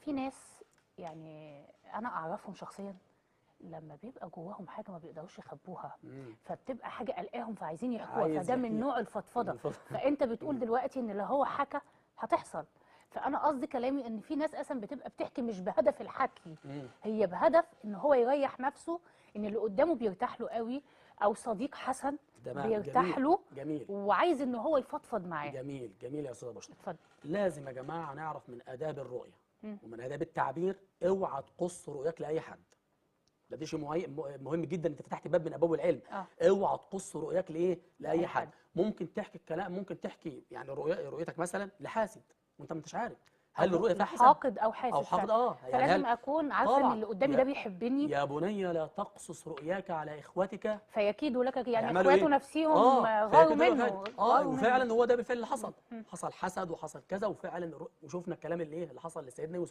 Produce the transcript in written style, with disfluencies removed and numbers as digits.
في ناس يعني انا اعرفهم شخصيا لما بيبقى جواهم حاجه ما بيقدروش يخبوها، فبتبقى حاجه قلقاهم فعايزين يحكوها، عايز فده من يحكيها. نوع الفضفضه. فانت بتقول دلوقتي ان اللي هو حكى هتحصل. فانا قصدي كلامي ان في ناس اصلا بتبقى بتحكي مش بهدف الحكي، هي بهدف ان هو يريح نفسه، ان اللي قدامه بيرتاح له قوي، او صديق حسن تمام، بيرتاح جميل له جميل وعايز ان هو يفضفض معاه. جميل جميل يا استاذه بشرى. اتفضل. لازم يا جماعه نعرف من اداب الرؤيه مم. ومن اداب التعبير، اوعى تقص رؤياك لاي حد. ده شيء مهم جدا، انت فتحت باب من ابواب العلم. اه اوعى تقص رؤياك لاي لاي حد. حد. ممكن تحكي الكلام، ممكن تحكي يعني رؤيتك مثلا لحاسد وانت ما انتش عارف هل الرؤيه فيها حسد حاقد او او حاسد حقد. فعلا. يعني فلازم هل اكون عارفه ان طبعا اللي قدامي ده بيحبني. يا بني لا تقصص رؤياك على اخوتك فيكيدوا لك، يعني هيعملوا اخواته ايه؟ نفسيهم غاروا فيكيدوا لك كده. منه غاروا منه. وفعلا هو ده بالفعل اللي م- حصل. م. حصل حسد وحصل كذا، وفعلا وشوفنا الكلام اللي حصل لسيدنا يوسف.